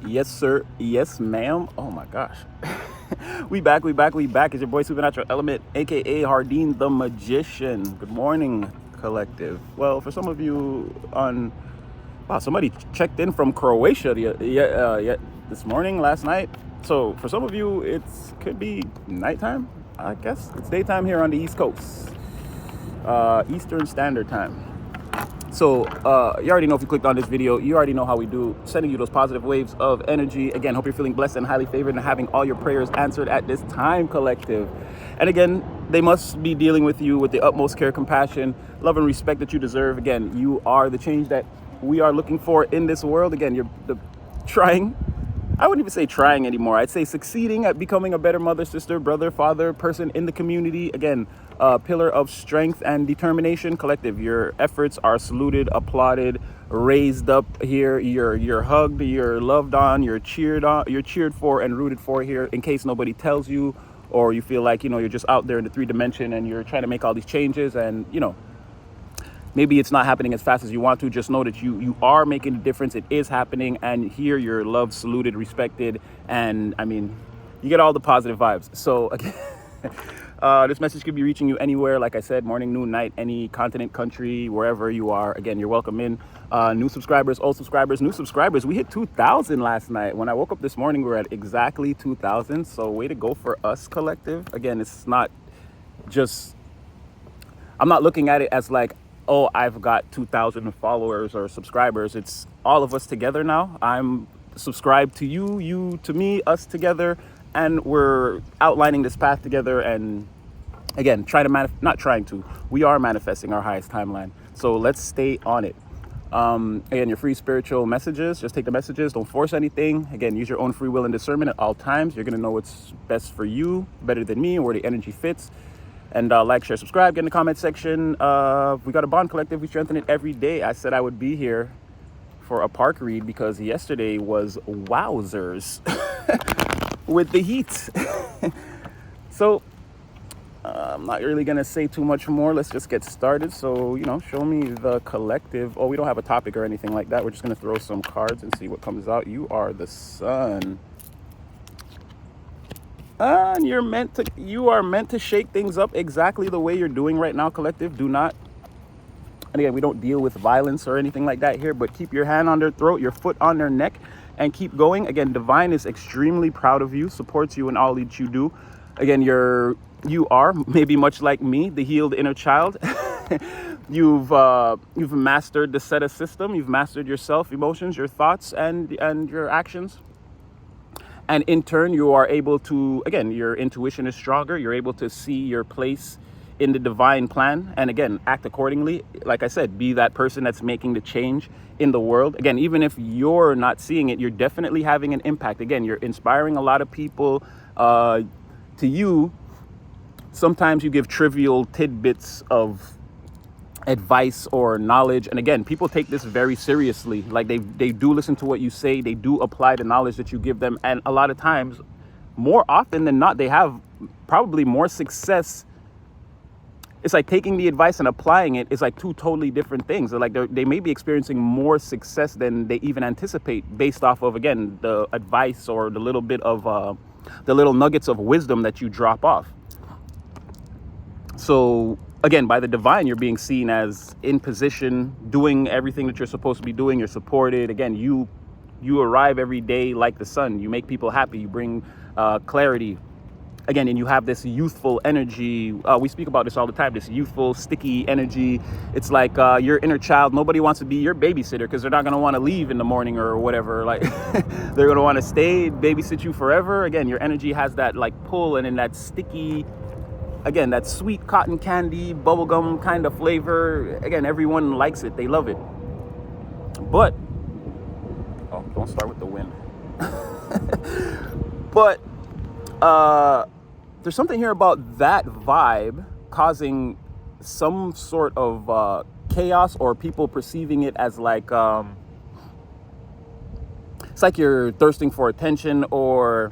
Yes, sir. Yes, ma'am. Oh my gosh. We back. It's your boy Supernatural Element, aka Hardin the Magician. Good morning, collective. Well, for some of you on wow, somebody checked in from Croatia this morning, last night. So for some of you, it's could be nighttime. I guess it's daytime here on the East Coast, Eastern Standard Time. So you already know if you clicked on this video, you already know how we do, sending you those positive waves of energy. Again, hope you're feeling blessed and highly favored and having all your prayers answered at this time, collective. And again, they must be dealing with you with the utmost care, compassion, love, and respect that you deserve. Again, you are the change that we are looking for in this world. Again, you're trying. I wouldn't even say trying anymore. I'd say succeeding at becoming a better mother, sister, brother, father, person in the community. Again, a pillar of strength and determination. Collective, your efforts are saluted, applauded, raised up here. You're hugged, you're loved on, you're cheered for and rooted for here. In case nobody tells you, or you feel like you're just out there in the 3D and you're trying to make all these changes, and maybe it's not happening as fast as you want to. Just know that you are making a difference. It is happening, and here you're loved, saluted, respected, and I mean, you get all the positive vibes. So again, this message could be reaching you anywhere. Like I said, morning, noon, night, any continent, country, wherever you are. Again, you're welcome in. New subscribers, old subscribers, new subscribers. We hit 2,000 last night. When I woke up this morning, we were at exactly 2,000. So way to go for us, collective. Again, it's not just, I'm not looking at it as like, oh, I've got 2,000 followers or subscribers. It's all of us together now. I'm subscribed to you, you to me, us together, and we're outlining this path together. And again, we are manifesting our highest timeline. So let's stay on it. Again, your free spiritual messages, just take the messages, don't force anything. Again, use your own free will and discernment at all times. You're gonna know what's best for you, better than me, where the energy fits. And like, share, subscribe, get in the comment section. We got a bond collective. We strengthen it every day. I said I would be here for a park read because yesterday was wowzers with the heat. So I'm not really going to say too much more. Let's just get started. So, show me the collective. Oh, we don't have a topic or anything like that. We're just going to throw some cards and see what comes out. You are the sun. And you are meant to shake things up exactly the way you're doing right now, collective. Do not, and again, we don't deal with violence or anything like that here, but keep your hand on their throat, your foot on their neck, and keep going. Again, Divine is extremely proud of you, supports you in all that you do. Again, you are maybe much like me, the healed inner child. You've mastered the SETA system. You've mastered yourself, emotions, your thoughts, and your actions. And in turn, you are able to, again, your intuition is stronger. You're able to see your place in the divine plan. And again, act accordingly. Like I said, be that person that's making the change in the world. Again, even if you're not seeing it, you're definitely having an impact. Again, you're inspiring a lot of people. To you, sometimes you give trivial tidbits of advice or knowledge, and again, people take this very seriously. Like they do listen to what you say, they do apply the knowledge that you give them, and a lot of times, more often than not, they have probably more success. It's like taking the advice and applying it is like two totally different things. Like they may be experiencing more success than they even anticipate based off of, again, the advice or the little bit of the little nuggets of wisdom that you drop off. So again, by the divine, you're being seen as in position, doing everything that you're supposed to be doing. You're supported. Again, you arrive every day like the sun. You make people happy. You bring clarity. Again, and you have this youthful energy. We speak about this all the time, this youthful, sticky energy. It's like your inner child. Nobody wants to be your babysitter because they're not going to want to leave in the morning or whatever. Like they're going to want to stay, babysit you forever. Again, your energy has that like pull, and in that sticky, again, that sweet cotton candy, bubblegum kind of flavor. Again, everyone likes it. They love it. But, oh, don't start with the wind. But there's something here about that vibe causing some sort of chaos, or people perceiving it as like, it's like you're thirsting for attention, or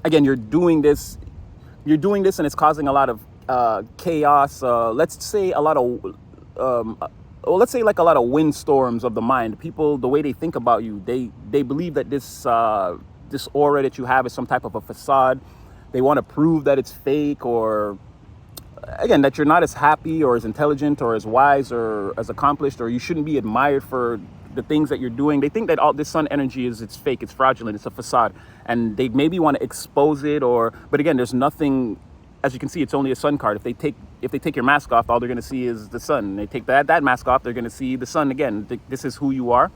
again, you're doing this and it's causing a lot of chaos. Let's say a lot of well, let's say like a lot of windstorms of the mind. People, the way they think about you, they believe that this aura that you have is some type of a facade. They want to prove that it's fake, or again, that you're not as happy or as intelligent or as wise or as accomplished, or you shouldn't be admired for the things that you're doing. They think that all this sun energy it's fake, it's fraudulent, it's a facade, and they maybe want to expose it. But again, there's nothing. As you can see, it's only a sun card. If they take your mask off, all they're going to see is the sun. And they take that mask off, they're going to see the sun again. This is who you are.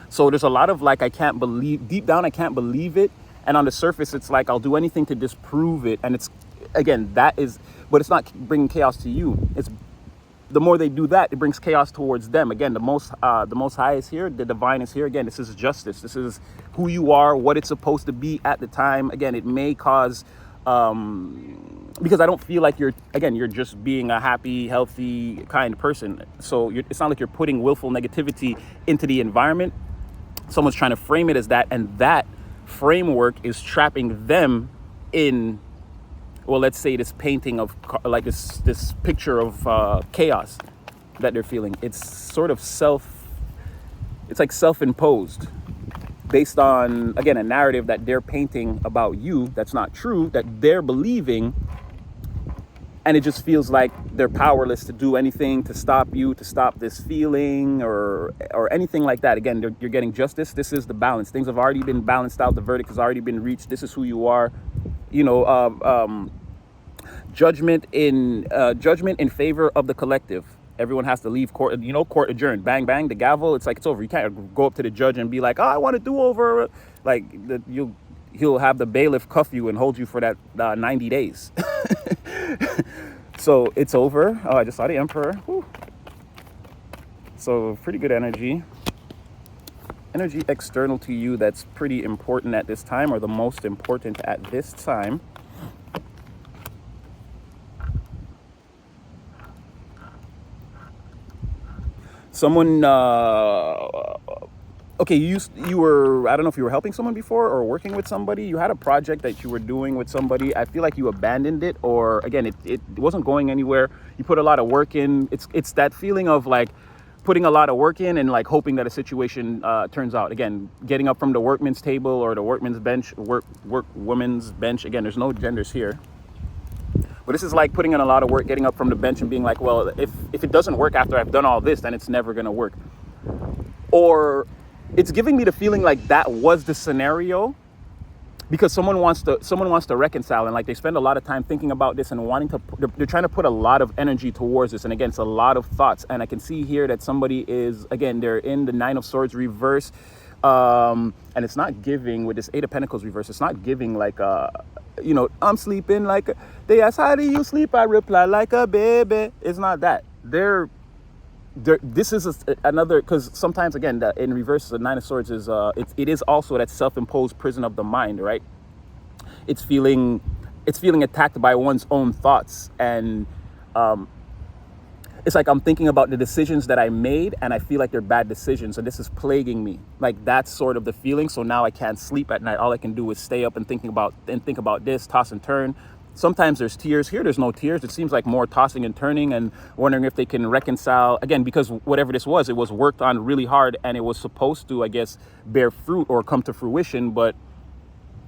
So there's a lot of like, I can't believe, deep down I can't believe it, and on the surface it's like I'll do anything to disprove it. And it's, again, but it's not bringing chaos to you. It's the more they do that, it brings chaos towards them. Again, the most high is here, the divine is here. Again, this is justice. This is who you are, what it's supposed to be at the time. Again, it may cause because I don't feel like you're just being a happy, healthy, kind person. So it's not like you're putting willful negativity into the environment. Someone's trying to frame it as that, and that framework is trapping them in, well, let's say this painting of like this picture of chaos that they're feeling. It's sort of it's like self-imposed, based on, again, a narrative that they're painting about you that's not true, that they're believing. And it just feels like they're powerless to do anything to stop you, to stop this feeling or anything like that. Again, you're getting justice. This is the balance. Things have already been balanced out. The verdict has already been reached. This is who you are. Judgment in favor of the collective. Everyone has to leave court. Court adjourned. Bang, bang, the gavel. It's like it's over. You can't go up to the judge and be like, "Oh, I want to do over." Like he'll have the bailiff cuff you and hold you for that 90 days. So it's over. Oh, I just saw the Emperor. Whew. So pretty good energy. Energy external to you that's pretty important at this time, or the most important at this time. Someone, okay, you were, I don't know if you were helping someone before or working with somebody. You had a project that you were doing with somebody. I feel like you abandoned it, or again, it wasn't going anywhere. You put a lot of work in. It's that feeling of like putting a lot of work in and like hoping that a situation turns out. Again, getting up from the workman's table or the workman's bench, woman's bench. Again, there's no genders here. But this is like putting in a lot of work, getting up from the bench and being like, well, if it doesn't work after I've done all this, then it's never going to work. Or it's giving me the feeling like that was the scenario, because someone wants to reconcile, and like they spend a lot of time thinking about this and they're trying to put a lot of energy towards this. And again, it's a lot of thoughts. And I can see here that somebody is, again, they're in the Nine of Swords reverse. And it's not giving, with this Eight of Pentacles reverse, it's not giving like I'm sleeping like they ask, how do you sleep? I reply like a baby. It's not that. This is another, because sometimes, again, in reverse, the Nine of Swords is it is also that self-imposed prison of the mind, right? It's feeling attacked by one's own thoughts, and it's like I'm thinking about the decisions that I made, and I feel like they're bad decisions, and this is plaguing me. Like, that's sort of the feeling. So now I can't sleep at night. All I can do is stay up and think about this, toss and turn. Sometimes there's tears. Here there's no tears. It seems like more tossing and turning and wondering if they can reconcile. Again, because whatever this was, it was worked on really hard, and it was supposed to, I guess, bear fruit or come to fruition. But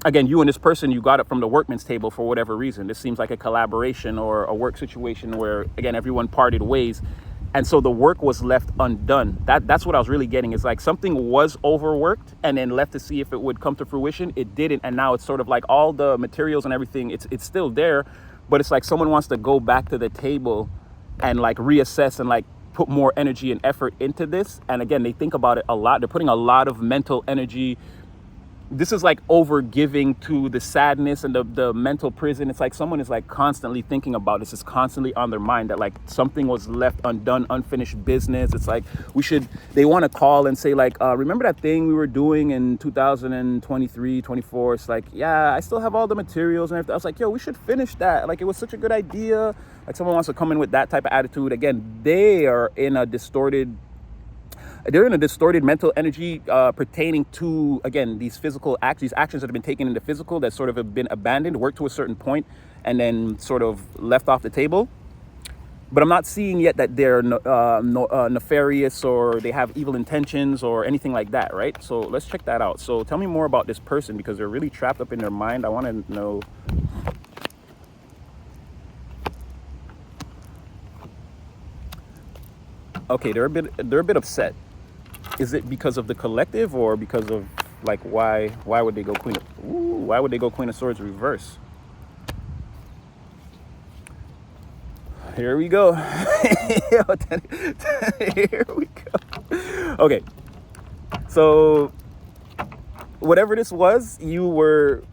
again, you and this person, you got it from the workman's table for whatever reason. This seems like a collaboration or a work situation where, again, everyone parted ways. And so the work was left undone. That's what I was really getting. It's like something was overworked and then left to see if it would come to fruition. It didn't. And now it's sort of like all the materials and everything, it's still there. But it's like someone wants to go back to the table and like reassess and like put more energy and effort into this. And again, they think about it a lot. They're putting a lot of mental energy. This is like over giving to the sadness and the mental prison. It's like someone is like constantly thinking about this. It's constantly on their mind that like something was left undone, unfinished business. It's like they want to call and say like, remember that thing we were doing in 2023, 24? It's like, yeah, I still have all the materials and everything. I was like, yo, we should finish that. Like, it was such a good idea. Like, someone wants to come in with that type of attitude. Again, they're in a distorted mental energy pertaining to, again, these physical acts, these actions that have been taken into physical that sort of have been abandoned, worked to a certain point, and then sort of left off the table. but I'm not seeing yet that they're nefarious or they have evil intentions or anything like that, right? So let's check that out. So tell me more about this person, because they're really trapped up in their mind. I want to know. Okay, they're a bit upset. Is it because of the collective, or because of like why would they go Queen of, ooh, why would they go Queen of Swords reverse? Here we go. Here we go. Okay, so whatever this was, you were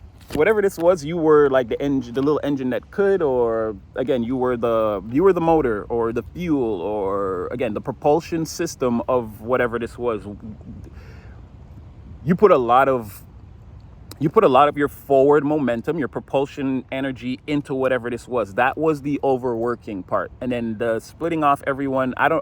like the engine, the little engine that could, or again, you were the motor or the fuel, or again, the propulsion system of whatever this was. You put a lot of your forward momentum, your propulsion energy into whatever this was. That was the overworking part. And then the splitting off everyone, I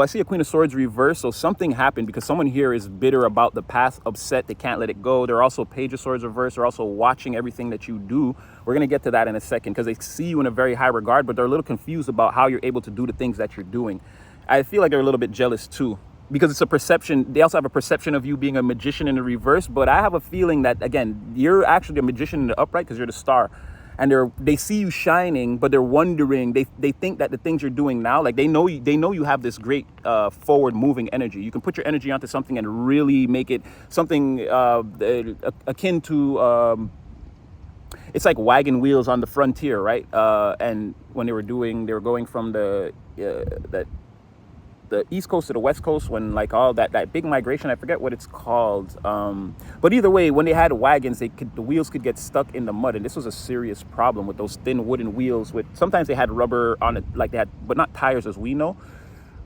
see a Queen of Swords reverse, so something happened because someone here is bitter about the past, upset, they can't let it go. They're also Page of Swords reverse. They're also watching everything that you do. We're going to get to that in a second, because they see you in a very high regard, but they're a little confused about how you're able to do the things that you're doing. I feel like they're a little bit jealous too, because it's a perception. They also have a perception of you being a magician in the reverse, but I have a feeling that, again, you're actually a magician in the upright because you're the star. And they see you shining, but they're wondering, they think that the things you're doing now, like they know you have this great forward moving energy. You can put your energy onto something and really make it something akin to, it's like wagon wheels on the frontier, right? And when they were going from the East Coast to the West Coast, when like all that big migration, I forget what it's called. But either way, when they had wagons, the wheels could get stuck in the mud. And this was a serious problem with those thin wooden wheels. Sometimes they had rubber on it, like they had, but not tires as we know.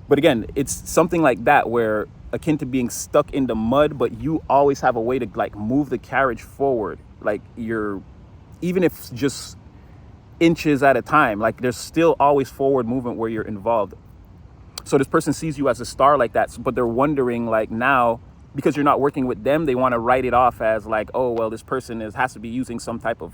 But again, it's something like that, where akin to being stuck in the mud, but you always have a way to like move the carriage forward. Like even if just inches at a time, like there's still always forward movement where you're involved. So this person sees you as a star like that, but they're wondering, like, now, because you're not working with them, they want to write it off as like, oh, well, this person has to be using some type of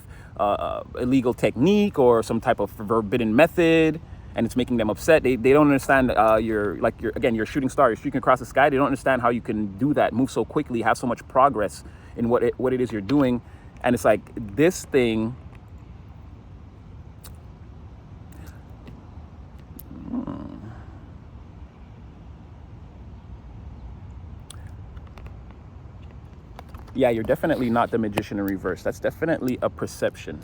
illegal technique or some type of forbidden method, and it's making them upset. They don't understand you're a shooting star, you're streaking across the sky. They don't understand how you can do that, move so quickly, have so much progress in what it is you're doing. And it's like this thing. Yeah, you're definitely not the magician in reverse. That's definitely a perception.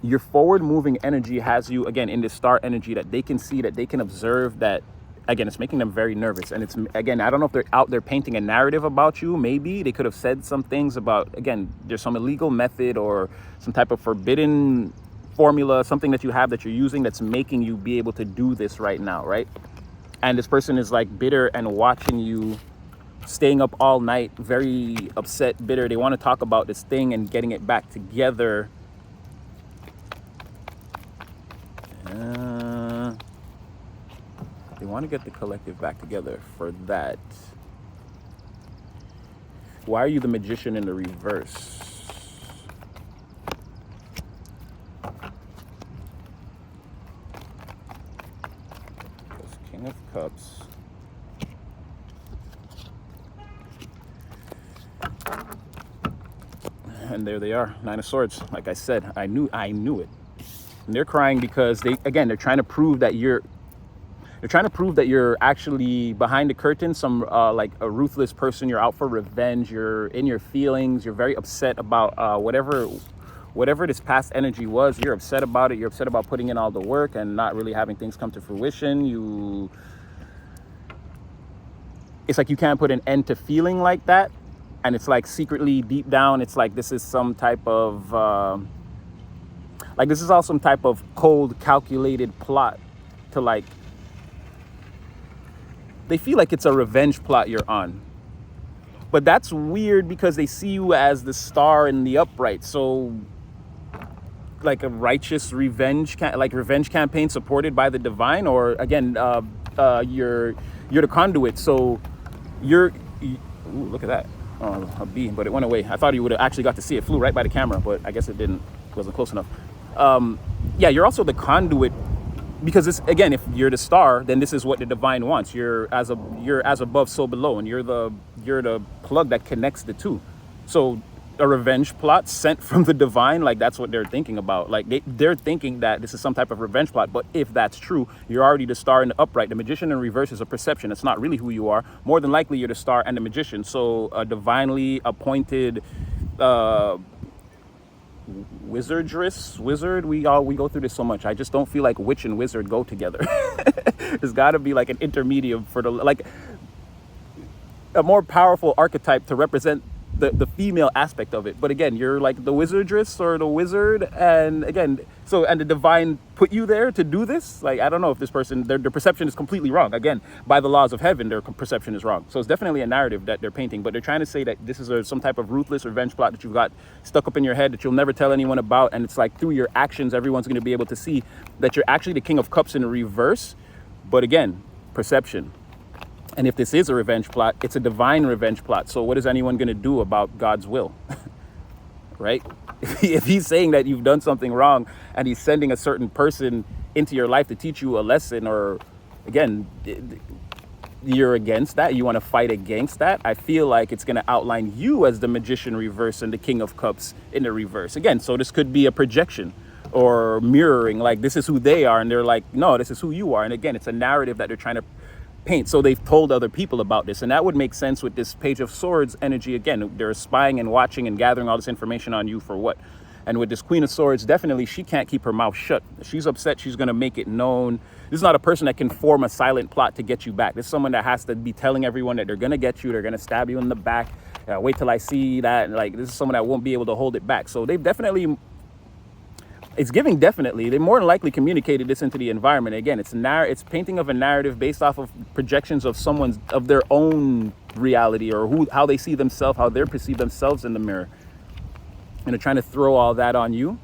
Your forward moving energy has you, again, in this star energy that they can see, that they can observe, that, again, it's making them very nervous. And it's, again, I don't know if they're out there painting a narrative about you. Maybe they could have said some things about, again, there's some illegal method or some type of forbidden formula, something that you have that you're using that's making you be able to do this right now, right? And this person is like bitter and watching you, staying up all night, very upset, bitter. They want to talk about this thing and getting it back together. They want to get the collective back together for that. Why are you the magician in the reverse? King of Cups. And there they are, Nine of Swords. Like I said, I knew it. And they're crying because they're trying to prove that you're actually behind the curtain, some like a ruthless person. You're out for revenge. You're in your feelings. You're very upset about whatever this past energy was. You're upset about it. You're upset about putting in all the work and not really having things come to fruition. It's like you can't put an end to feeling like that. And it's like secretly deep down, it's like this is some type of, this is all some type of cold, calculated plot to like, they feel like it's a revenge plot you're on. But that's weird because they see you as the star in the upright. So like a righteous revenge campaign supported by the divine, or again, you're the conduit. So ooh, look at that. A bee, but it went away. I thought you would have actually got to see it. Flew right by the camera, but I guess it didn't. wasn't close enough. Yeah, you're also the conduit, because this, again, if you're the star, then this is what the divine wants. You're as above, so below, and you're the plug that connects the two. So a revenge plot sent from the divine, like that's what they're thinking about. Like they're thinking that this is some type of revenge plot. But if that's true, you're already the star and the upright. The magician in reverse is a perception. It's not really who you are. More than likely, you're the star and the magician. So a divinely appointed wizard. We go through this so much. I just don't feel like witch and wizard go together. There's got to be like an intermediate for like a more powerful archetype to represent the female aspect of it. But again, you're like the wizardress or the wizard, and again, and the divine put you there to do this. Like, I don't know if this person, their perception is completely wrong. Again, by the laws of heaven, their perception is wrong. So it's definitely a narrative that they're painting, but they're trying to say that this is some type of ruthless revenge plot that you've got stuck up in your head that you'll never tell anyone about. And it's like through your actions, everyone's going to be able to see that you're actually the King of Cups in reverse. But again, perception. And if this is a revenge plot, it's a divine revenge plot. So what is anyone going to do about God's will? Right? If he's saying that you've done something wrong and he's sending a certain person into your life to teach you a lesson, or again, you're against that, you want to fight against that, I feel like it's going to outline you as the magician reverse and the King of Cups in the reverse. Again, so this could be a projection or mirroring, like this is who they are and they're like, no, this is who you are. And again, it's a narrative that they're trying to paint. So they've told other people about this, and that would make sense with this Page of Swords energy. Again, they're spying and watching and gathering all this information on you for what? And with this Queen of Swords, definitely she can't keep her mouth shut. If she's upset, she's going to make it known. This is not a person that can form a silent plot to get you back. This is someone that has to be telling everyone that they're going to get you, they're going to stab you in the back, wait till I see that. Like, this is someone that won't be able to hold it back. So they've definitely, it's giving definitely, they more than likely communicated this into the environment. Again, it's painting of a narrative based off of projections of their own reality, or how they see themselves, how they perceive themselves in the mirror. And they're trying to throw all that on you.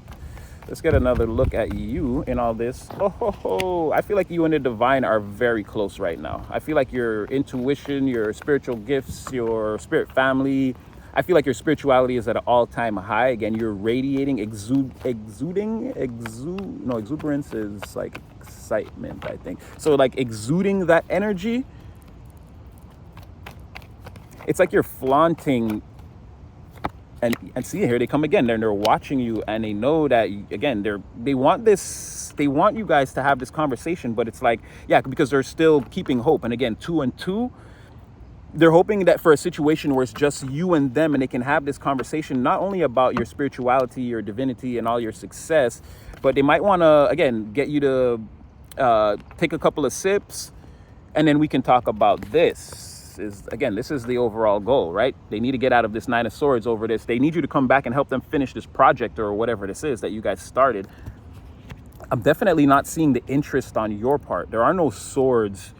Let's get another look at you in all this. I feel like you and the divine are very close right now. I feel like your intuition, your spiritual gifts, your spirit family, I feel like your spirituality is at an all-time high. Again, you're radiating, exuberance is like excitement, I think. So like exuding that energy, it's like you're flaunting. And see, here they come again. They're watching you, and they know that, again, they want you guys to have this conversation, but it's like, yeah, because they're still keeping hope. And again, 2 and 2, they're hoping that for a situation where it's just you and them, and they can have this conversation not only about your spirituality, your divinity, and all your success, but they might want to, again, get you to take a couple of sips, and then we can talk about this. This is the overall goal, right? They need to get out of this 9 of Swords over this. They need you to come back and help them finish this project or whatever this is that you guys started. I'm definitely not seeing the interest on your part. There are no swords.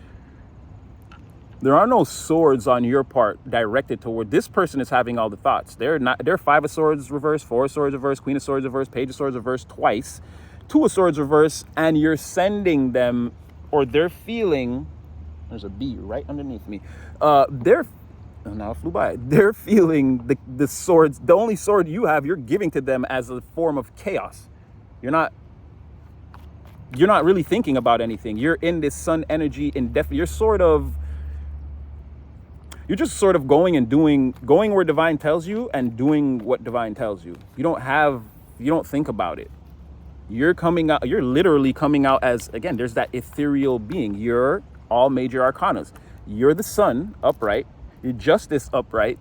There are no swords on your part directed toward this person is having all the thoughts. They're 5 of Swords reverse, 4 of Swords reverse, Queen of Swords reverse, Page of Swords reverse twice, 2 of Swords reverse, and you're sending them, or they're feeling, there's a bee right underneath me. They're feeling the swords, the only sword you have, you're giving to them as a form of chaos. You're not really thinking about anything. You're in this sun energy you're just sort of going where divine tells you and doing what divine tells you. You don't think about it. You're literally coming out as, again, there's that ethereal being. You're all major arcanas. You're the sun upright, you're justice upright,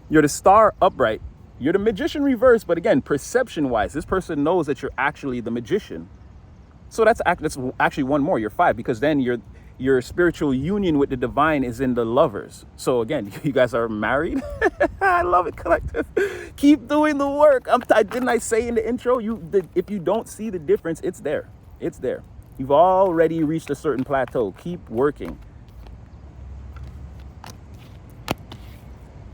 you're the star upright, you're the magician reverse. But again, perception wise, this person knows that you're actually the magician. So that's actually one more. You're 5, because then your spiritual union with the divine is in the lovers. So again, you guys are married. I love it, collective. Keep doing the work. Didn't I say in the intro, if you don't see the difference, it's there. It's there. You've already reached a certain plateau. Keep working.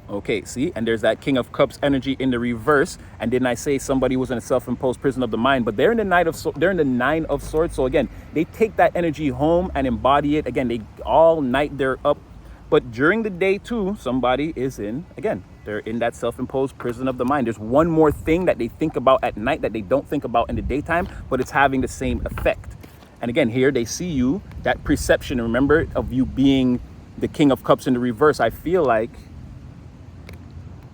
Okay, see, and there's that King of Cups energy in the reverse. And didn't I say somebody was in a self-imposed prison of the mind? But they're in the 9 of Swords. So again, they take that energy home and embody it. Again, they all night they're up. But during the day too, somebody is in, again, They're in that self-imposed prison of the mind. There's one more thing that they think about at night that they don't think about in the daytime, but it's having the same effect. And again, here they see you, that perception, remember, of you being the King of Cups in the reverse. I feel like,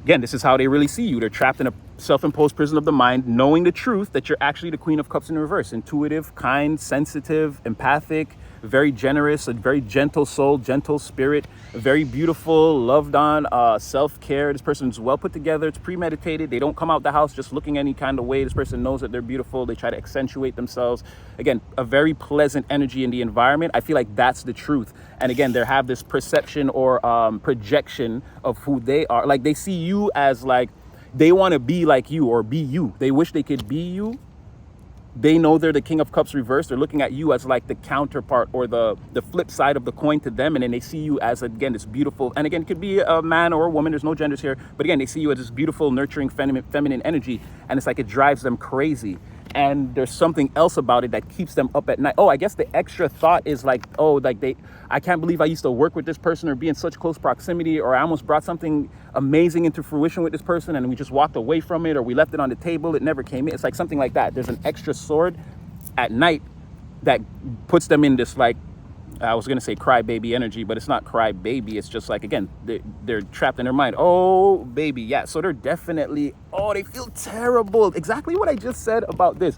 again, this is how they really see you. They're trapped in a self-imposed prison of the mind, knowing the truth that you're actually the Queen of Cups in the reverse. Intuitive, kind, sensitive, empathic, very generous, a very gentle soul, gentle spirit, very beautiful, loved on, self-care. This person's well put together. It's premeditated. They don't come out the house just looking any kind of way. This person knows that they're beautiful. They try to accentuate themselves. Again, a very pleasant energy in the environment. I feel like that's the truth. And again, they have this perception or projection of who they are. Like they see you as like, they want to be like you or be you. They wish they could be you. They know they're the King of Cups reversed. They're looking at you as like the counterpart or the flip side of the coin to them. And then they see you as, again, this beautiful, and again, it could be a man or a woman. There's no genders here. But again, they see you as this beautiful, nurturing, feminine energy. And it's like it drives them crazy. And there's something else about it that keeps them up at night. Oh, I guess the extra thought is like, oh, like I can't believe I used to work with this person or be in such close proximity, or I almost brought something amazing into fruition with this person and we just walked away from it, or we left it on the table, it never came in. It's like something like that. There's an extra sword at night that puts them in this, like, I was going to say crybaby energy, but it's not crybaby. It's just like, again, they're trapped in their mind. Oh, baby. Yeah. So they're definitely, oh, they feel terrible. Exactly what I just said about this.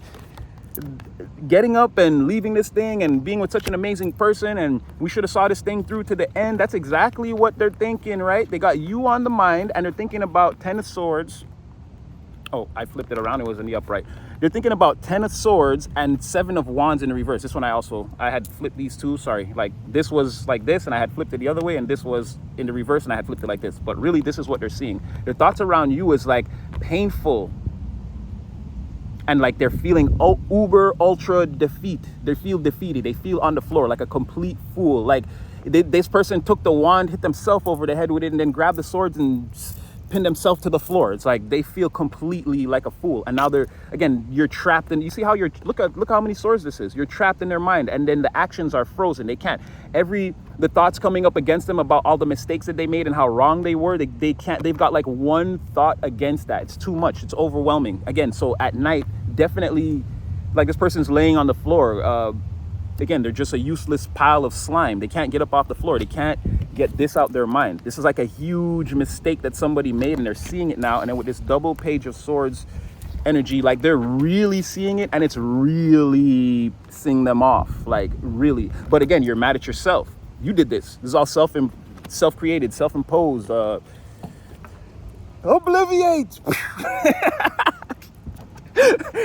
Getting up and leaving this thing and being with such an amazing person, and we should have saw this thing through to the end. That's exactly what they're thinking, right? They got you on the mind and they're thinking about 10 of swords. Oh, I flipped it around. It was in the upright. They're thinking about 10 of swords and 7 of wands in the reverse. This one I had flipped these two. Sorry. Like this was like this and I had flipped it the other way, and this was in the reverse and I had flipped it like this. But really, this is what they're seeing. Their thoughts around you is like painful. And like they're feeling uber ultra defeat. They feel defeated. They feel on the floor like a complete fool. Like this person took the wand, hit themselves over the head with it, and then grabbed the swords and pin themselves to the floor. It's like they feel completely like a fool. And now you're trapped in, you see how look how many swords this is. You're trapped in their mind, and then the actions are frozen. They can't, the thoughts coming up against them about all the mistakes that they made and how wrong they were, they can't, they've got like one thought against that. It's too much. It's overwhelming. Again, so at night, definitely, like this person's laying on the floor. Again, they're just a useless pile of slime. They can't get up off the floor. They can't get this out their mind. This is like a huge mistake that somebody made, and they're seeing it now. And then with this double page of swords energy, like they're really seeing it, and it's really pissing them off, like really. But again, you're mad at yourself. You did this. This is all self-created, self-imposed. Obliviate.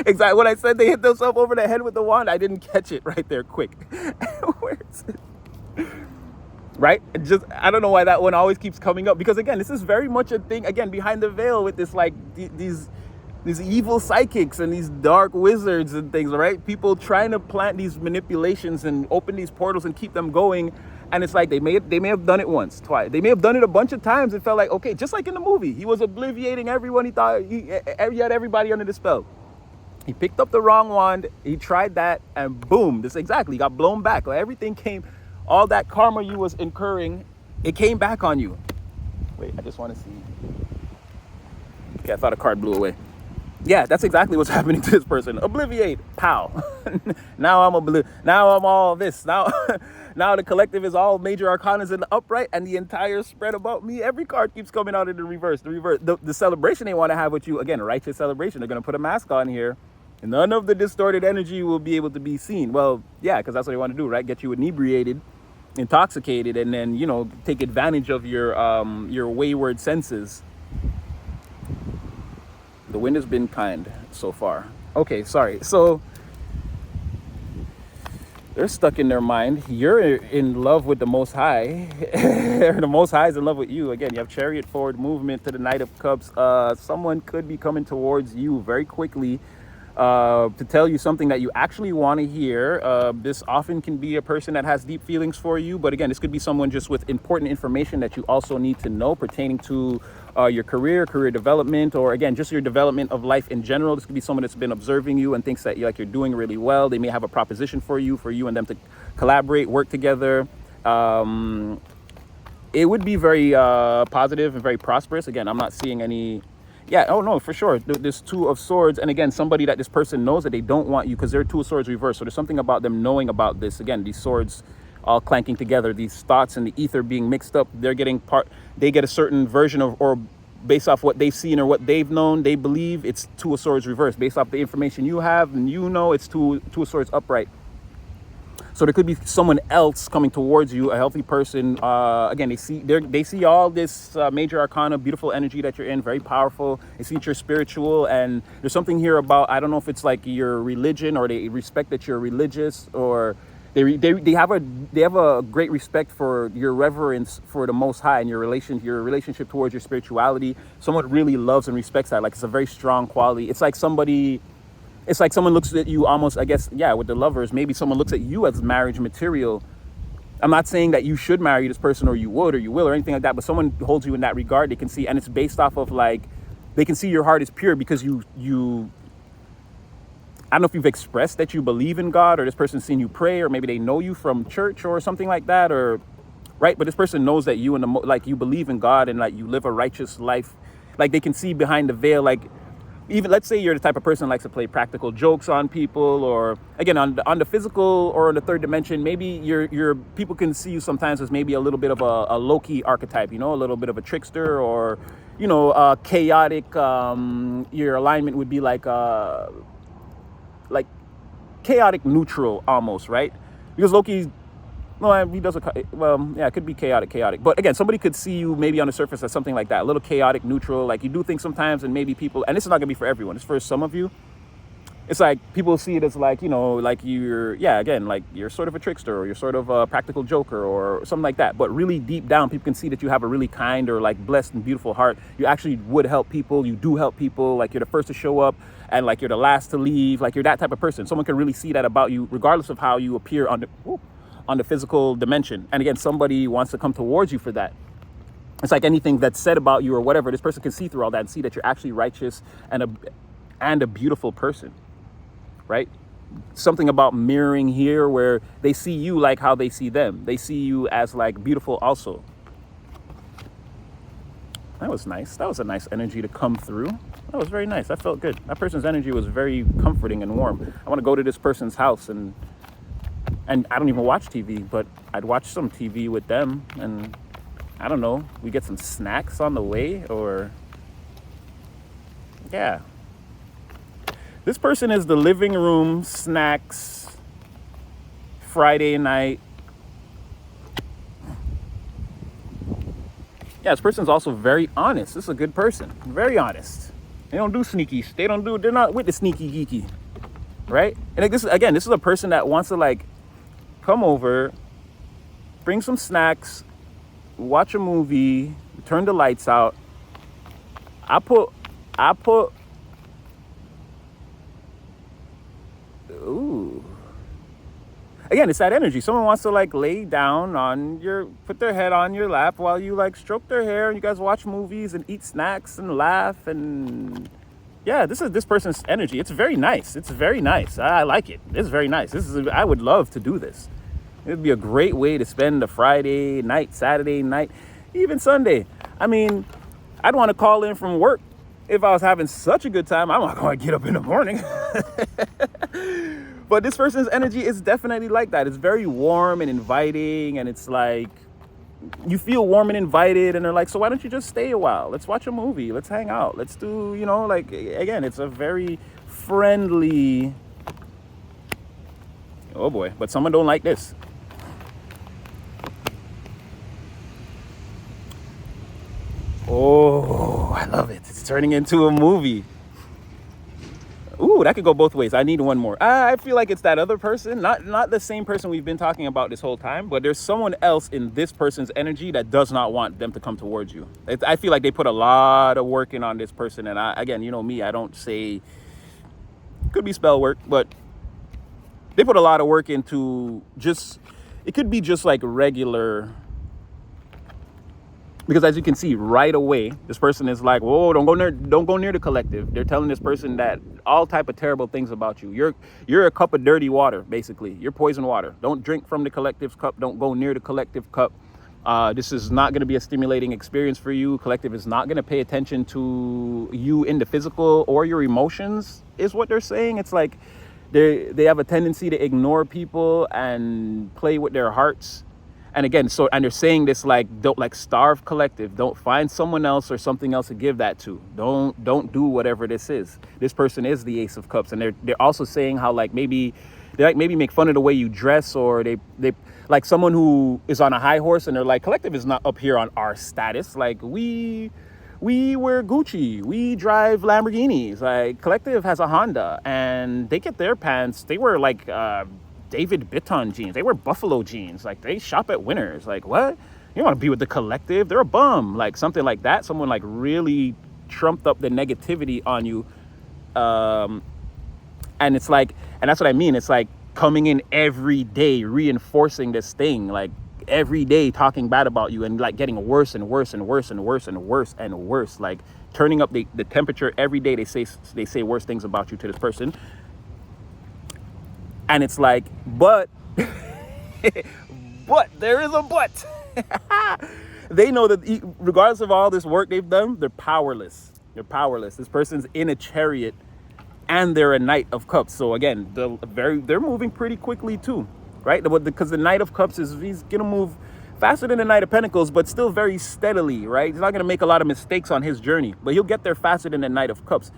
Exactly what I said. They hit themselves over the head with the wand. I didn't catch it right there quick. Where is it? Right? I don't know why that one always keeps coming up, because again, this is very much a thing, again, behind the veil with this, like these evil psychics and these dark wizards and things, right? People trying to plant these manipulations and open these portals and keep them going. And it's like they may have done it once, twice. They may have done it a bunch of times and felt like, okay, just like in the movie, he was obliviating everyone. He thought he had everybody under the spell. He picked up the wrong wand. He tried that, and boom, this exactly, he got blown back. Like everything came, all that karma you was incurring, it came back on you. Wait, I just want to see. Okay, I thought a card blew away. Yeah, that's exactly what's happening to this person. Obliviate, pow. Now I'm all this. Now the collective is all major arcanas in the upright, and the entire spread about me. Every card keeps coming out in the reverse. The celebration they want to have with you, again, righteous celebration. They're going to put a mask on here, and none of the distorted energy will be able to be seen. Well, yeah, because that's what they want to do, right? Get you inebriated, intoxicated, and then, take advantage of your wayward senses. The wind has been kind so far. Okay, sorry. So they're stuck in their mind. You're in love with the Most High. The Most High is in love with you. Again, you have chariot forward movement to the Knight of Cups. Someone could be coming towards you very quickly to tell you something that you actually want to hear. This often can be a person that has deep feelings for you. But again, this could be someone just with important information that you also need to know pertaining to your career development, or again, just your development of life in general. This could be someone that's been observing you and thinks that you're doing really well. They may have a proposition for you and them to collaborate, work together. it would be very positive and very prosperous. Again, I'm not seeing any. Yeah, oh no, for sure. There's Two of Swords, and again, somebody that this person knows that they don't want you because they're Two of Swords reversed. So there's something about them knowing about this. Again, these swords all clanking together, these thoughts and the ether being mixed up. They're getting they get a certain version of, or based off what they've seen or what they've known, they believe it's Two of Swords reversed. Based off the information you have and you know, it's Two of Swords upright. So there could be someone else coming towards you, a healthy person. Again, they see all this major arcana, beautiful energy that you're in, very powerful. They see that you're spiritual, and there's something here about, I don't know if it's like your religion, or they respect that you're religious, or they have a great respect for your reverence for the Most High and your relationship towards your spirituality. Someone really loves and respects that. Like, it's a very strong quality. It's like someone looks at you almost, I guess, yeah, with the lovers, maybe someone looks at you as marriage material. I'm not saying that you should marry this person, or you would, or you will, or anything like that, but someone holds you in that regard. They can see, and it's based off of, like, they can see your heart is pure because you I don't know if you've expressed that you believe in God, or this person's seen you pray, or maybe they know you from church or something like that, or right. But this person knows that you like you believe in God, and like you live a righteous life. Like, they can see behind the veil. Like, even let's say you're the type of person who likes to play practical jokes on people, or again on the physical or on the third dimension, maybe your people can see you sometimes as maybe a little bit of a Loki archetype, a little bit of a trickster, or chaotic. Your alignment would be like chaotic neutral almost, right? Because Loki, no, he does it could be chaotic. But again, somebody could see you maybe on the surface as something like that, a little chaotic, neutral. Like, you do things sometimes, and maybe people, and this is not gonna be for everyone. It's for some of you. It's like people see it as like, like again, like you're sort of a trickster, or you're sort of a practical joker, or something like that. But really deep down, people can see that you have a really kind, or like blessed and beautiful heart. You actually would help people. You do help people. Like, you're the first to show up, and like you're the last to leave. Like, you're that type of person. Someone can really see that about you, regardless of how you appear on the physical dimension. And again, somebody wants to come towards you for that. It's like anything that's said about you or whatever, this person can see through all that and see that you're actually righteous and a beautiful person, right? Something about mirroring here, where they see you like how they see them. They see you as like beautiful also. That was nice. That was a nice energy to come through. That was very nice. That felt good. That person's energy was very comforting and warm. I want to go to this person's house, and I don't even watch TV, but I'd watch some TV with them, and I don't know, we get some snacks on the way, or yeah. This person is the living room snacks Friday night. Yeah, this person's also very honest. This is a good person. Very honest. They're not with the sneaky geeky, right? And like, this is a person that wants to like come over, bring some snacks, watch a movie, turn the lights out. I put ooh. Again, it's that energy. Someone wants to like lay down put their head on your lap while you like stroke their hair, and you guys watch movies and eat snacks and laugh. And yeah, this is this person's energy. It's very nice. It's very nice. I like it. It's very nice. I would love to do this. It'd be a great way to spend a Friday night, Saturday night, even Sunday. I mean, I'd want to call in from work if I was having such a good time. I'm not going to get up in the morning. But this person's energy is definitely like that. It's very warm and inviting, and it's like you feel warm and invited, and they're like, so why don't you just stay a while? Let's watch a movie. Let's hang out. Let's do, like, again, it's a very friendly, oh boy, but someone don't like this. Oh, I love it. It's turning into a movie. Ooh, that could go both ways. I need one more. I feel like it's that other person, not the same person we've been talking about this whole time, but there's someone else in this person's energy that does not want them to come towards you. I feel like they put a lot of work in on this person. And again, me, I don't say, could be spell work, but they put a lot of work into it could be just like regular. Because as you can see right away, this person is like, whoa, don't go near the collective. They're telling this person that all type of terrible things about you. You're a cup of dirty water, basically. You're poison water. Don't drink from the collective's cup. Don't go near the collective cup. This is not going to be a stimulating experience for you. Collective is not going to pay attention to you in the physical or your emotions, is what they're saying. It's like they have a tendency to ignore people and play with their hearts. And again, and they're saying this like, don't, like, starve collective. Don't find someone else or something else to give that to. Don't do whatever this is. This person is the Ace of Cups, and they're also saying how, like, maybe they, like, maybe make fun of the way you dress, or they like someone who is on a high horse and they're like, collective is not up here on our status. Like, we wear Gucci, we drive Lamborghinis. Like, collective has a Honda, and they get their pants. They wear like David Bitton jeans. They wear Buffalo jeans. Like, they shop at Winners. Like, what? You want to be with the collective? They're a bum. Like, something like that. Someone like really trumped up the negativity on you. And it's like, and that's what I mean. It's like coming in every day, reinforcing this thing, like every day talking bad about you, and like getting worse and worse and worse and worse and worse and worse, like turning up the temperature every day. They say worse things about you to this person. And it's like, but there is a but. They know that regardless of all this work they've done, they're powerless. They're powerless. This person's in a chariot, and they're a Knight of Cups. So again, they're moving pretty quickly too, right? Because the Knight of Cups he's gonna move faster than the Knight of Pentacles, but still very steadily, right? He's not gonna make a lot of mistakes on his journey, but he'll get there faster than the Knight of Cups.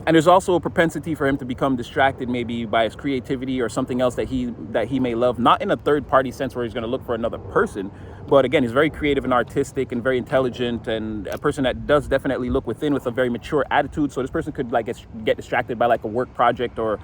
And there's also a propensity for him to become distracted, maybe by his creativity or something else that he may love, not in a third party sense where he's going to look for another person, but again, he's very creative and artistic and very intelligent, and a person that does definitely look within with a very mature attitude. So this person could like get distracted by like a work project or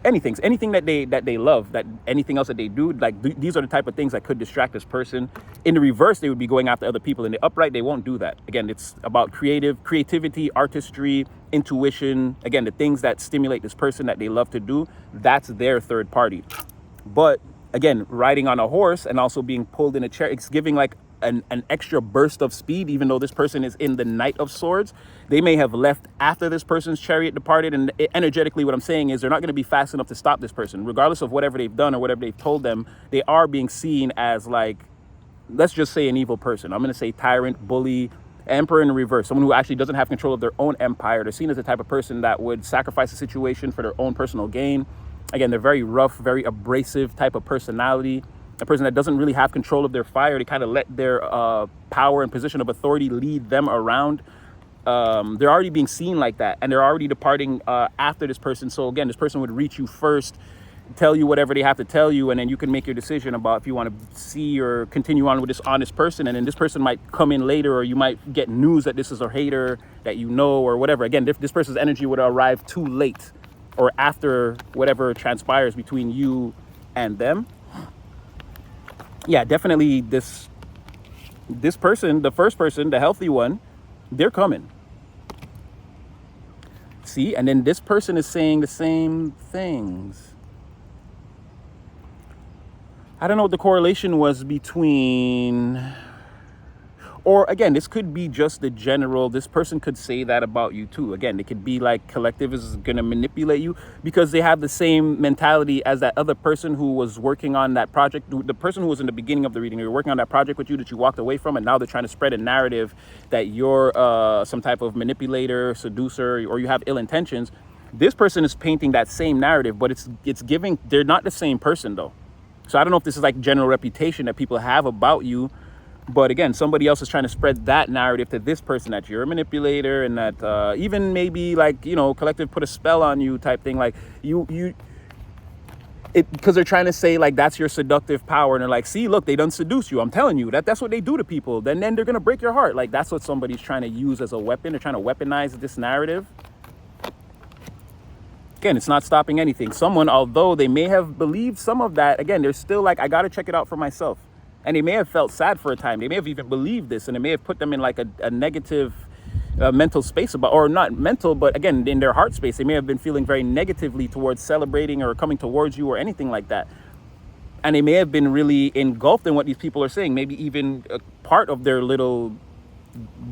anything that they love, that anything else that they do, like these are the type of things that could distract this person. In the reverse, they would be going after other people. In the upright, they won't do that. Again, it's about creativity, artistry, intuition. Again, the things that stimulate this person that they love to do, that's their third party. But again, riding on a horse and also being pulled in a chair, it's giving like an extra burst of speed. Even though this person is in the Knight of Swords, they may have left after this person's chariot departed, and energetically what I'm saying is they're not going to be fast enough to stop this person. Regardless of whatever they've done or whatever they've told them, they are being seen as, like, let's just say an evil person. I'm going to say tyrant, bully, emperor in reverse, someone who actually doesn't have control of their own empire. They're seen as the type of person that would sacrifice a situation for their own personal gain. Again, they're very rough, very abrasive type of personality. A person that doesn't really have control of their fire. They kind of let their power and position of authority lead them around. They're already being seen like that, and they're already departing after this person. So again, this person would reach you first, tell you whatever they have to tell you, and then you can make your decision about if you want to see or continue on with this honest person. And then this person might come in later, or you might get news that this is a hater that you know, or whatever. Again, this person's energy would arrive too late, or after whatever transpires between you and them. Yeah, definitely this person, the first person, the healthy one, they're coming. See, and then this person is saying the same things. I don't know what the correlation was between, or again, this could be just the general, this person could say that about you too. Again, it could be like collective is going to manipulate you because they have the same mentality as that other person who was working on that project. The person who was in the beginning of the reading, they were working on that project with you that you walked away from, and now they're trying to spread a narrative that you're some type of manipulator, seducer, or you have ill intentions. This person is painting that same narrative, but it's giving, they're not the same person though. So I don't know if this is like general reputation that people have about you. But again, somebody else is trying to spread that narrative to this person, that you're a manipulator, and that even maybe like, you know, collective put a spell on you type thing. Like because they're trying to say like that's your seductive power, and they're like, see, look, they done seduce you. I'm telling you that's what they do to people. Then they're gonna break your heart. Like that's what somebody's trying to use as a weapon. They're trying to weaponize this narrative. Again, it's not stopping anything. Someone, although they may have believed some of that, again, they're still like, I gotta check it out for myself. And they may have felt sad for a time. They may have even believed this, and it may have put them in like a negative mental space about, or not mental, but again, in their heart space, they may have been feeling very negatively towards celebrating or coming towards you or anything like that. And they may have been really engulfed in what these people are saying, maybe even a part of their little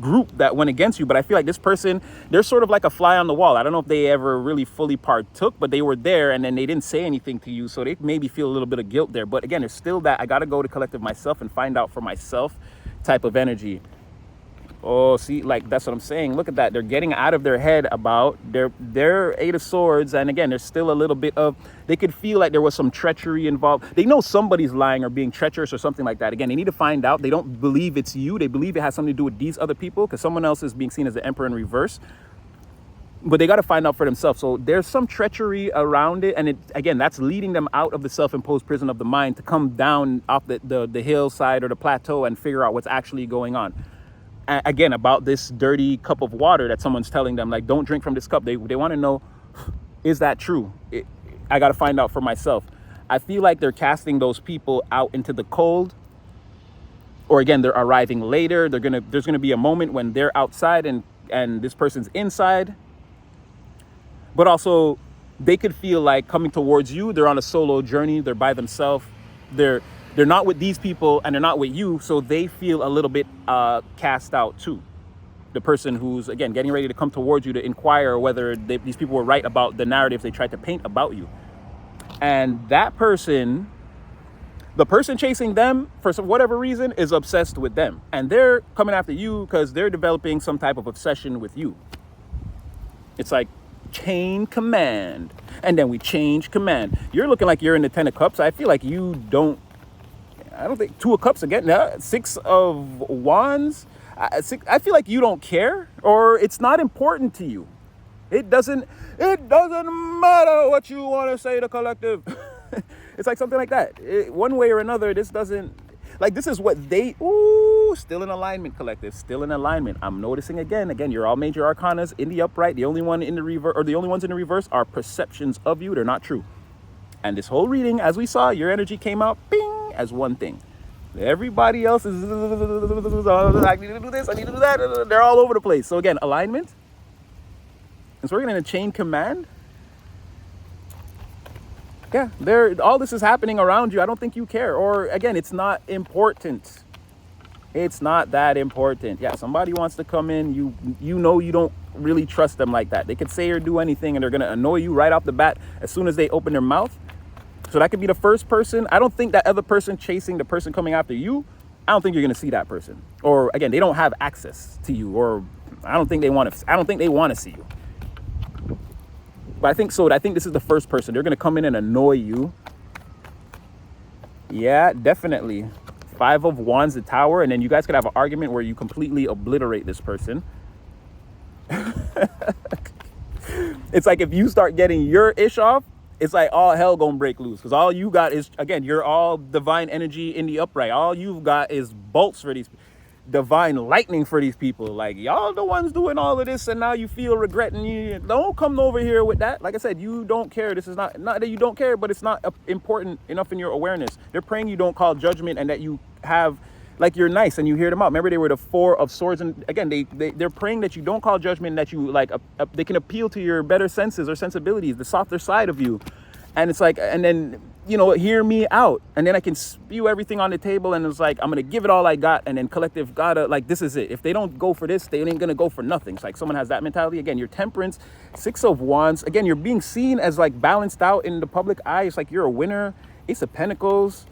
group that went against you. But I feel like this person, they're sort of like a fly on the wall. I don't know if they ever really fully partook, but they were there and then they didn't say anything to you. So they maybe feel a little bit of guilt there. But again, it's still that I got to go to collective myself and find out for myself type of energy. Oh, see, like that's what I'm saying. Look at that. They're getting out of their head about their Eight of Swords. And again, there's still a little bit of, they could feel like there was some treachery involved. They know somebody's lying or being treacherous or something like that. Again, they need to find out. They don't believe it's you. They believe it has something to do with these other people because someone else is being seen as the Emperor in reverse. But they got to find out for themselves. So there's some treachery around it. And it, again, that's leading them out of the self-imposed prison of the mind to come down off the hillside or the plateau and figure out what's actually going on. Again, about this dirty cup of water that someone's telling them, like, don't drink from this cup. They want to know, is that true? I got to find out for myself. I feel like they're casting those people out into the cold. Or again, they're arriving later. There's gonna be a moment when they're outside and this person's inside. But also, they could feel like coming towards you, they're on a solo journey. They're by themselves. They're not with these people and they're not with you, so they feel a little bit cast out too. The person who's, again, getting ready to come towards you to inquire whether these people were right about the narrative they tried to paint about you. And that person, the person chasing them, for whatever reason, is obsessed with them. And they're coming after you because they're developing some type of obsession with you. It's like chain command. And then we change command. You're looking like you're in the Ten of Cups. I feel like you don't, I don't think Two of Cups again. No, Six of Wands. I feel like you don't care, or it's not important to you. It doesn't matter what you want to say to collective. It's like something like that. One way or another, this doesn't, like, this is what they, still in alignment, collective, still in alignment. I'm noticing again, you're all major arcanas in the upright. The only one in the reverse, or the only ones in the reverse are perceptions of you. They're not true. And this whole reading, as we saw, your energy came out, bing, as one thing. Everybody else is, I need to do this, I need to do that. They're all over the place. So again, alignment. And so we're going to chain command. Yeah, all this is happening around you. I don't think you care. Or again, it's not important. It's not that important. Yeah, somebody wants to come in. You know you don't really trust them like that. They could say or do anything and they're going to annoy you right off the bat as soon as they open their mouth. So that could be the first person. I don't think that other person chasing the person coming after you, I don't think you're going to see that person. Or again, they don't have access to you, or I don't think they want to see you. But I think so. I think this is the first person. They're going to come in and annoy you. Yeah, definitely. Five of Wands, the Tower, and then you guys could have an argument where you completely obliterate this person. It's like if you start getting your ish off, it's like all hell gonna break loose, because all you got is, again, you're all divine energy in the upright. All you've got is bolts for these, divine lightning for these people. Like, y'all the ones doing all of this, and now you feel regret, and you don't come over here with that. Like I said, you don't care. This is not that you don't care, but it's not important enough in your awareness. They're praying you don't call judgment and that you have, like, you're nice and you hear them out. Remember, they were the Four of Swords, and again, they're praying that you don't call judgment, that you like they can appeal to your better senses or sensibilities, the softer side of you. And it's like, and then, hear me out, and then I can spew everything on the table, and it's like, I'm gonna give it all I got, and then collective gotta, like, this is it. If they don't go for this, they ain't gonna go for nothing. It's like someone has that mentality. Again, your Temperance, Six of Wands, again, you're being seen as like balanced out in the public eye. It's like you're a winner. Ace of Pentacles.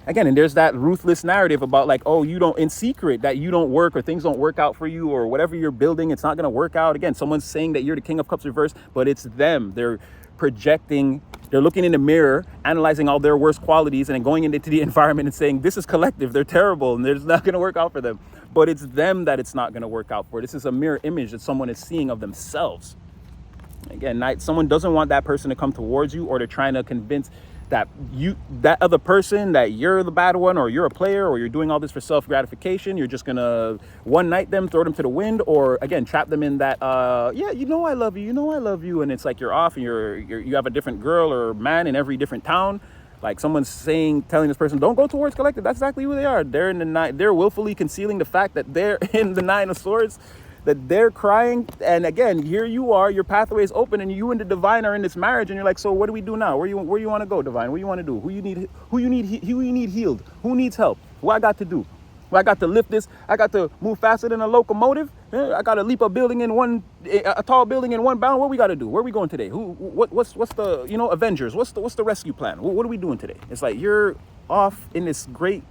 Again, and there's that ruthless narrative about like, oh, you don't, in secret, that you don't work, or things don't work out for you, or whatever you're building, it's not gonna work out. Again, someone's saying that you're the King of Cups reversed, but it's them. They're projecting, they're looking in the mirror, analyzing all their worst qualities, and then going into the environment and saying, this is collective, they're terrible, and it's not going to work out for them. But it's them that it's not going to work out for. This is a mirror image that someone is seeing of themselves. Again, someone doesn't want that person to come towards you, or they're trying to convince that other person that you're the bad one, or you're a player, or you're doing all this for self-gratification. You're just gonna one night them, throw them to the wind, or again trap them in that I love you, and it's like you're off, and you have a different girl or man in every different town. Like someone's telling this person, don't go towards collective. That's exactly who they are. They're in the nine. They're willfully concealing the fact that they're in the Nine of Swords, that they're crying. And again, here you are, your pathway is open, and you and the divine are in this marriage, and you're like, so what do we do now? Where you want to go, divine? What do you want to do? Who you need healed? Who needs help? What I got to do? Well, I got to lift this. I got to move faster than a locomotive. I got to leap a tall building in one bound. What we got to do? Where are we going today? What's the, Avengers? What's the rescue plan? What are we doing today? It's like you're off in this great,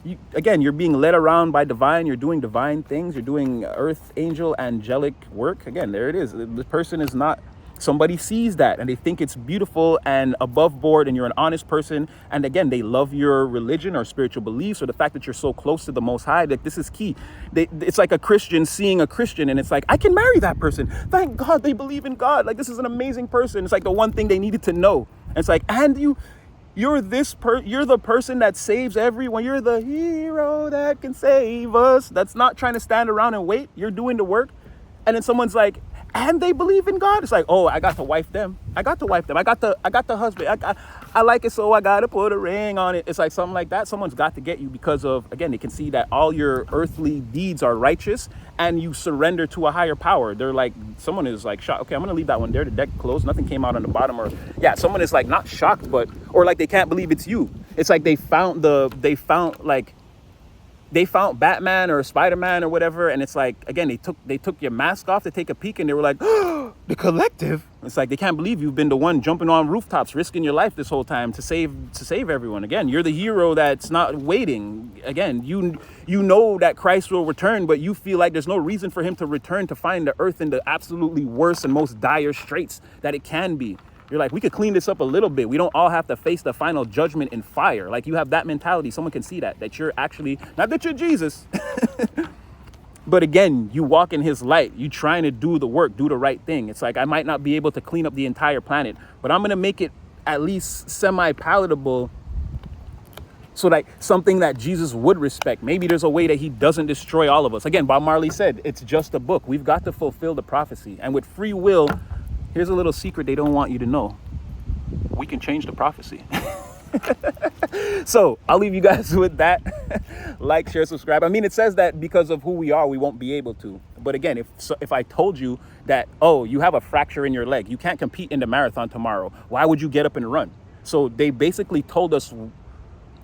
you're being led around by divine. You're doing divine things. You're doing earth angel angelic work. Again, there it is. The person is not. Somebody sees that and they think it's beautiful and above board, and you're an honest person. And again, they love your religion or spiritual beliefs, or the fact that you're so close to the Most High. Like, this is key. It's like a Christian seeing a Christian, and it's like, I can marry that person. Thank God they believe in God. Like, this is an amazing person. It's like the one thing they needed to know. And it's like, and you're the person that saves everyone. You're the hero that can save us. That's not trying to stand around and wait. You're doing the work. And then someone's like, and they believe in God. It's like, oh, I got to wife them. I got the husband. I like it, so I got to put a ring on it. It's like something like that. Someone's got to get you because of, again, they can see that all your earthly deeds are righteous and you surrender to a higher power. They're like, someone is like shocked. Okay, I'm going to leave that one there. The deck closed. Nothing came out on the bottom. Or yeah, someone is like not shocked, or like they can't believe it's you. It's like they found Batman or Spider-Man or whatever, and it's like, again, they took your mask off to take a peek, and they were like, oh, the collective. It's like they can't believe you've been the one jumping on rooftops, risking your life this whole time to save everyone. Again, you're the hero that's not waiting. Again, you know that Christ will return, but you feel like there's no reason for him to return to find the earth in the absolutely worst and most dire straits that it can be. You're like, we could clean this up a little bit. We don't all have to face the final judgment in fire. Like, you have that mentality. Someone can see that you're actually, not that you're Jesus, but again, you walk in his light. You trying to do the work, do the right thing. It's like, I might not be able to clean up the entire planet, but I'm going to make it at least semi-palatable, so like something that Jesus would respect. Maybe there's a way that he doesn't destroy all of us. Again, Bob Marley said, it's just a book. We've got to fulfill the prophecy. And with free will, here's a little secret they don't want you to know. We can change the prophecy. So I'll leave you guys with that. Like, share, subscribe. I mean, it says that because of who we are, we won't be able to. But again, if I told you that, oh, you have a fracture in your leg, you can't compete in the marathon tomorrow, why would you get up and run? So they basically told us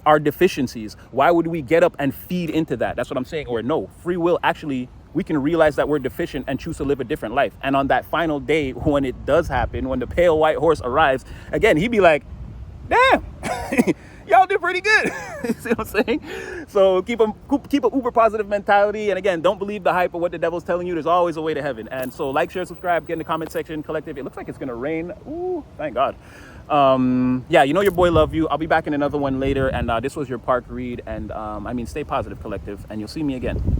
our deficiencies. Why would we get up and feed into that? That's what I'm saying. Or no, free will, actually, we can realize that we're deficient and choose to live a different life. And on that final day, when it does happen, when the pale white horse arrives, again, he'd be like, damn, y'all did pretty good. You see what I'm saying? So keep an uber positive mentality. And again, don't believe the hype of what the devil's telling you. There's always a way to heaven. And so like, share, subscribe, get in the comment section, collective. It looks like it's going to rain. Ooh, thank God. Yeah, your boy love you. I'll be back in another one later. And this was your park read. And stay positive, collective. And you'll see me again.